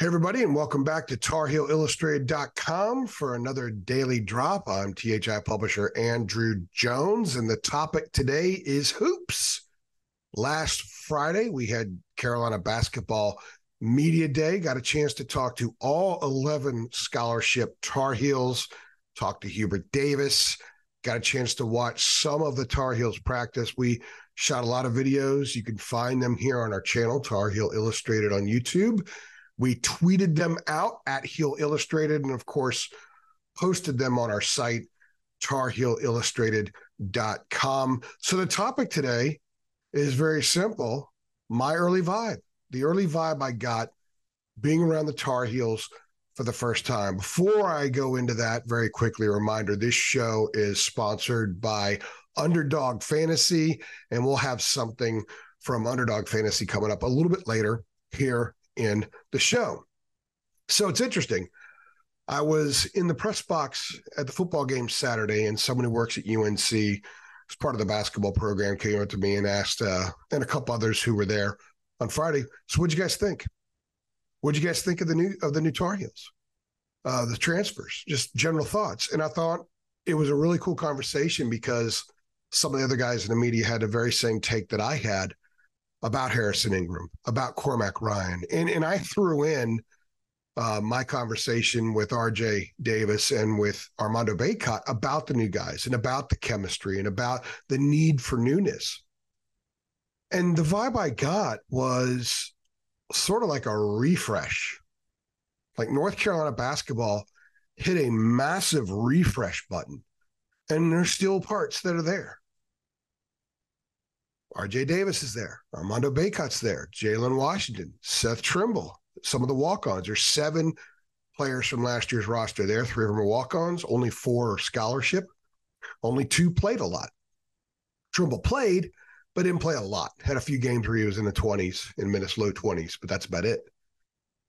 Hey, everybody, and welcome back to TarHeelIllustrated.com for another daily drop. I'm THI publisher Andrew Jones, and the topic today is hoops. Last Friday, we had Carolina Basketball Media Day, got a chance to talk to all 11 scholarship Tar Heels, talked to Hubert Davis, got a chance to watch some of the Tar Heels practice. We shot a lot of videos. You can find them here on our channel, Tar Heel Illustrated on YouTube. We tweeted them out at Heel Illustrated and, of course, posted them on our site, TarHeelIllustrated.com. So the topic today is very simple. My early vibe, the early vibe I got being around the Tar Heels for the first time. Before I go into that, very quickly, a reminder, this show is sponsored by Underdog Fantasy, and we'll have something from Underdog Fantasy coming up a little bit later here in the show. So it's interesting. I was in the press box at the football game Saturday, and someone who works at UNC, as part of the basketball program, came up to me and asked, and a couple others who were there on Friday, so what'd you guys think? What'd you guys think of the new Tar Heels? The transfers, just general thoughts. And I thought it was a really cool conversation because some of the other guys in the media had the very same take that I had about Harrison Ingram, about Cormac Ryan. And I threw in my conversation with RJ Davis and with Armando Bacot about the new guys and about the chemistry and about the need for newness. And the vibe I got was sort of like a refresh. Like North Carolina basketball hit a massive refresh button, and there's still parts that are there. RJ Davis is there. Armando Bacot's there. Jalen Washington, Seth Trimble, some of the walk-ons. There's 7 players from last year's roster there. 3 of them are walk-ons. Only 4 are scholarship. Only 2 played a lot. Trimble played, but didn't play a lot. Had a few games where he was in the 20s, in minutes, low 20s, but that's about it.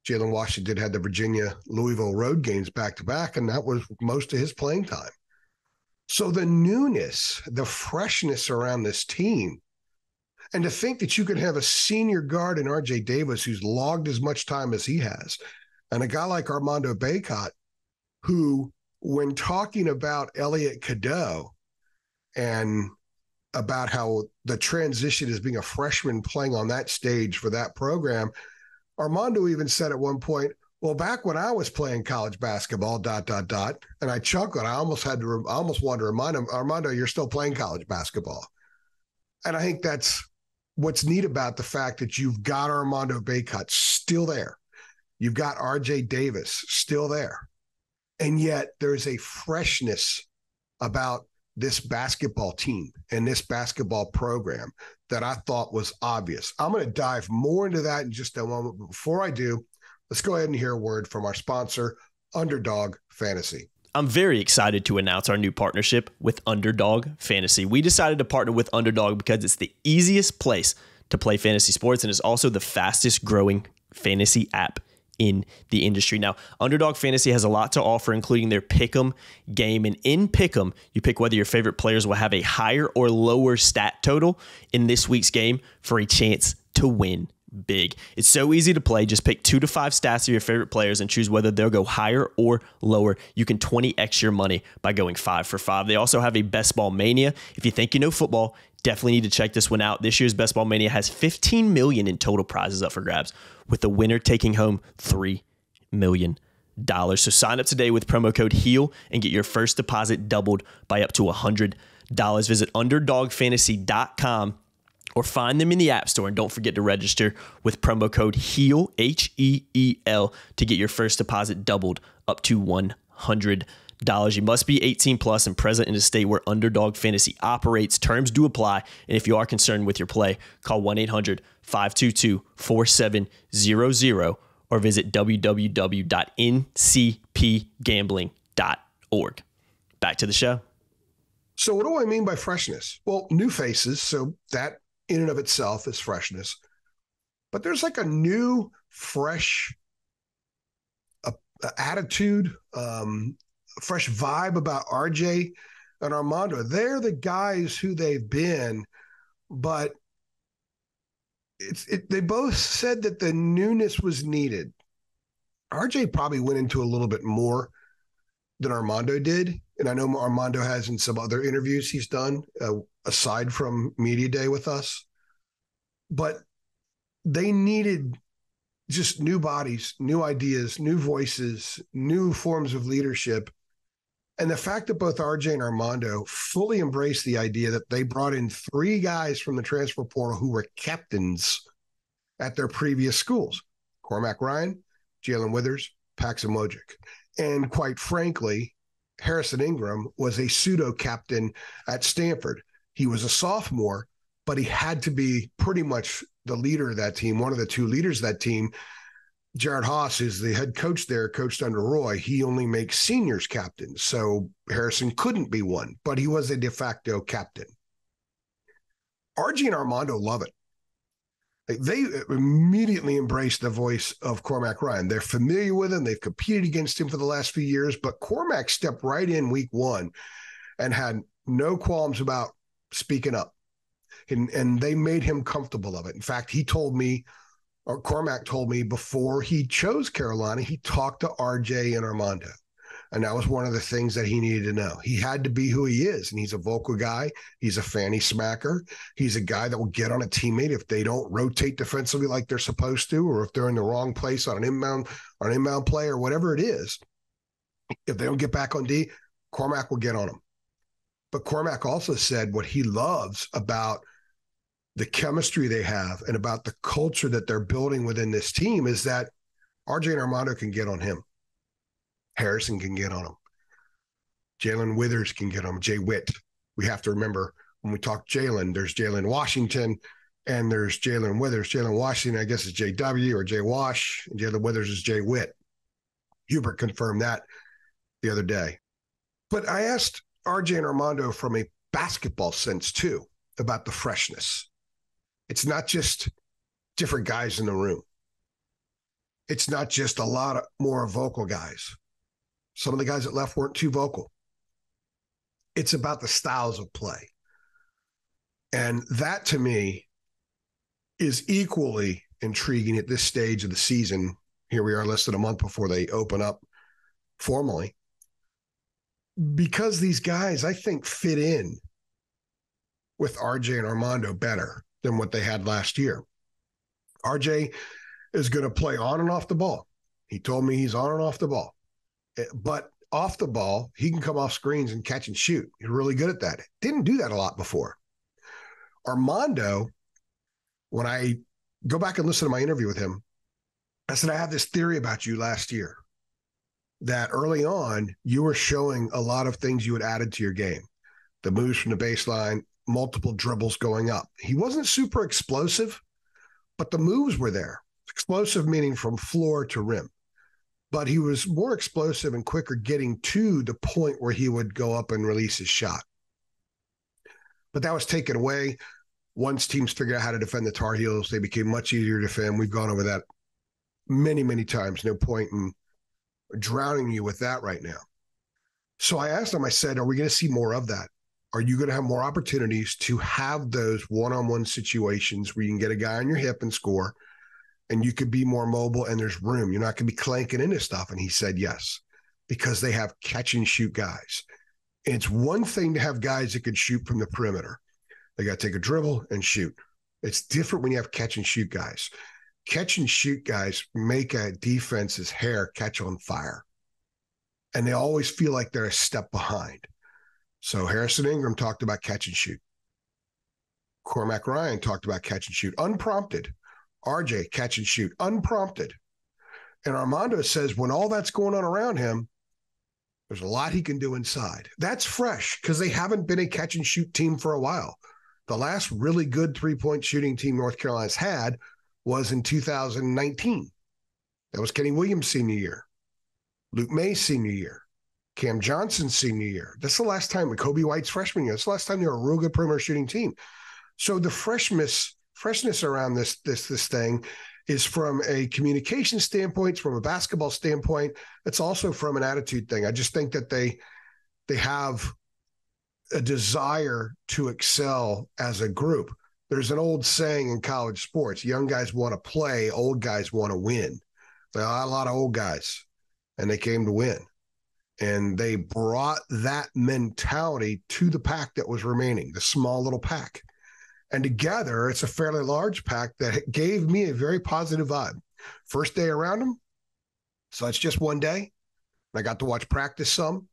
Jalen Washington had the Virginia-Louisville road games back-to-back, and that was most of his playing time. So the newness, the freshness around this team, and to think that you could have a senior guard in RJ Davis who's logged as much time as he has, and a guy like Armando Bacot, who, when talking about Elliot Cadeau and about how the transition as being a freshman playing on that stage for that program, Armando even said at one point, well, back when I was playing college basketball, ... And I chuckled. I almost wanted to remind him, Armando, you're still playing college basketball. And I think that's what's neat about the fact that you've got Armando Bacot still there. You've got RJ Davis still there. And yet there's a freshness about this basketball team and this basketball program that I thought was obvious. I'm going to dive more into that in just a moment. But before I do, let's go ahead and hear a word from our sponsor, Underdog Fantasy. I'm very excited to announce our new partnership with Underdog Fantasy. We decided to partner with Underdog because it's the easiest place to play fantasy sports, and it's also the fastest growing fantasy app in the industry. Now, Underdog Fantasy has a lot to offer, including their Pick'em game. And in Pick'em, you pick whether your favorite players will have a higher or lower stat total in this week's game for a chance to win big. It's so easy to play. Just pick 2 to 5 stats of your favorite players and choose whether they'll go higher or lower. You can 20x your money by going 5 for 5. They also have a Best Ball Mania. If you think you know football, definitely need to check this one out. This year's Best Ball Mania has $15 million in total prizes up for grabs, with the winner taking home $3 million. So sign up today with promo code HEAL and get your first deposit doubled by up to $100. Visit UnderdogFantasy.com or find them in the App Store. And don't forget to register with promo code HEAL, HEEL, to get your first deposit doubled up to $100. You must be 18 plus and present in a state where Underdog Fantasy operates. Terms do apply. And if you are concerned with your play, call 1-800-522-4700 or visit www.ncpgambling.org. Back to the show. So what do I mean by freshness? Well, new faces. So that in and of itself is freshness. But there's like a new, fresh attitude, fresh vibe about RJ and Armando. They're the guys who they've been, but they both said that the newness was needed. RJ probably went into a little bit more than Armando did. And I know Armando has in some other interviews he's done, aside from Media Day with us. But they needed just new bodies, new ideas, new voices, new forms of leadership. And the fact that both RJ and Armando fully embraced the idea that they brought in 3 guys from the transfer portal who were captains at their previous schools: Cormac Ryan, Jalen Withers, Paxson Wojcik. And quite frankly, Harrison Ingram was a pseudo captain at Stanford. He was a sophomore, but he had to be pretty much the leader of that team, one of the 2 leaders of that team. Jared Haas is the head coach there, coached under Roy. He only makes seniors captains. So Harrison couldn't be one, but he was a de facto captain. RG and Armando love it. They immediately embraced the voice of Cormac Ryan. They're familiar with him. They've competed against him for the last few years, but Cormac stepped right in week 1 and had no qualms about speaking up. And they made him comfortable of it. In fact, he told me, or Cormac told me, before he chose Carolina, he talked to RJ and Armando. And that was one of the things that he needed to know. He had to be who he is. And he's a vocal guy. He's a fanny smacker. He's a guy that will get on a teammate if they don't rotate defensively like they're supposed to, or if they're in the wrong place on an inbound play or whatever it is. If they don't get back on D, Cormac will get on them. But Cormac also said what he loves about the chemistry they have and about the culture that they're building within this team is that RJ and Armando can get on him. Harrison can get on him. Jalen Withers can get on him. Jay Witt. We have to remember when we talk Jalen, there's Jalen Washington and there's Jalen Withers. Jalen Washington, I guess, is JW or Jay Wash, and Jalen Withers is Jay Witt. Hubert confirmed that the other day. But I asked RJ and Armando from a basketball sense too about the freshness. It's not just different guys in the room. It's not just a lot of more vocal guys. Some of the guys that left weren't too vocal. It's about the styles of play. And that, to me, is equally intriguing at this stage of the season. Here we are less than a month before they open up formally. Because these guys, I think, fit in with RJ and Armando better than what they had last year. RJ is going to play on and off the ball. He told me he's on and off the ball. But off the ball, he can come off screens and catch and shoot. He's really good at that. Didn't do that a lot before. Armando, when I go back and listen to my interview with him, I said, I have this theory about you last year that early on, you were showing a lot of things you had added to your game. The moves from the baseline, multiple dribbles going up. He wasn't super explosive, but the moves were there. Explosive meaning from floor to rim. But he was more explosive and quicker getting to the point where he would go up and release his shot. But that was taken away. Once teams figured out how to defend the Tar Heels, they became much easier to defend. We've gone over that many, many times. No point in drowning you with that right now. So I asked him, I said, are we going to see more of that? Are you going to have more opportunities to have those one-on-one situations where you can get a guy on your hip and score, and you could be more mobile and there's room? You're not going to be clanking into stuff. And he said, yes, because they have catch and shoot guys. And it's one thing to have guys that could shoot from the perimeter. They got to take a dribble and shoot. It's different when you have catch and shoot guys. Catch and shoot guys make a defense's hair catch on fire. And they always feel like they're a step behind. So Harrison Ingram talked about catch and shoot. Cormac Ryan talked about catch and shoot, unprompted. RJ, catch and shoot, unprompted. And Armando says when all that's going on around him, there's a lot he can do inside. That's fresh because they haven't been a catch and shoot team for a while. The last really good three-point shooting team North Carolina's had was in 2019. That was Kenny Williams' senior year, Luke May's senior year, Cam Johnson's senior year. That's the last time, with Kobe White's freshman year. That's the last time they were a real good perimeter shooting team. So the freshness around this thing is from a communication standpoint, from a basketball standpoint. It's also from an attitude thing. I just think that they have a desire to excel as a group. There's an old saying in college sports: young guys want to play, old guys want to win. They had a lot of old guys, and they came to win. And they brought that mentality to the pack that was remaining, the small little pack. And together, it's a fairly large pack that gave me a very positive vibe. First day around them, so it's just one day. I got to watch practice some.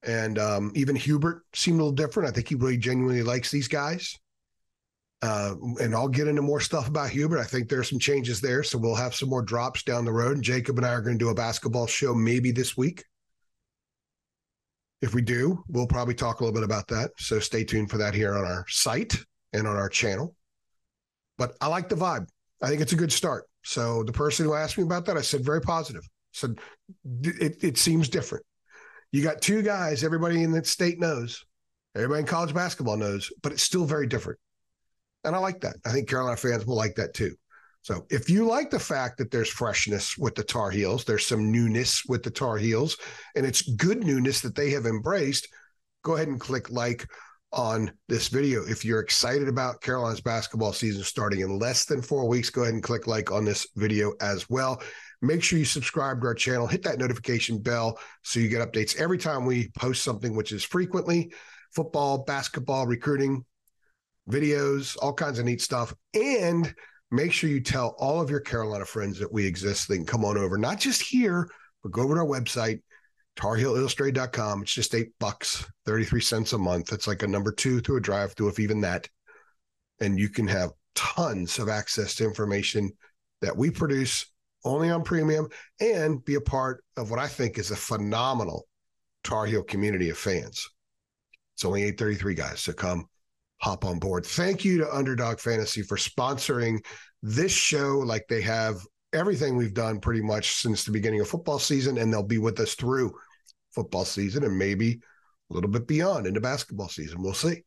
And even Hubert seemed a little different. I think he really genuinely likes these guys. And I'll get into more stuff about Hubert. I think there's some changes there, so we'll have some more drops down the road. And Jacob and I are going to do a basketball show maybe this week. If we do, we'll probably talk a little bit about that. So stay tuned for that here on our site and on our channel. But I like the vibe. I think it's a good start. So the person who asked me about that, I said very positive. So it seems different. You got two guys everybody in the state knows, everybody in college basketball knows, but it's still very different. And I like that. I think Carolina fans will like that too. So if you like the fact that there's freshness with the Tar Heels, there's some newness with the Tar Heels, and it's good newness that they have embraced, go ahead and click like on this video. If you're excited about Carolina's basketball season starting in less than 4 weeks, go ahead and click like on this video as well. Make sure you subscribe to our channel, hit that notification bell so you get updates every time we post something, which is frequently football, basketball, recruiting, videos, all kinds of neat stuff. And make sure you tell all of your Carolina friends that we exist. They can come on over, not just here, but go over to our website, TarHeelIllustrated.com. It's just $8, 33 cents a month. It's like a number 2 through a drive-through, if even that. And you can have tons of access to information that we produce only on premium and be a part of what I think is a phenomenal Tar Heel community of fans. It's only 8:33, guys, so come hop on board. Thank you to Underdog Fantasy for sponsoring this show like they have everything we've done pretty much since the beginning of football season, and they'll be with us through football season and maybe a little bit beyond into basketball season. We'll see.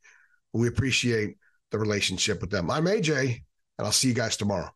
We appreciate the relationship with them. I'm AJ, and I'll see you guys tomorrow.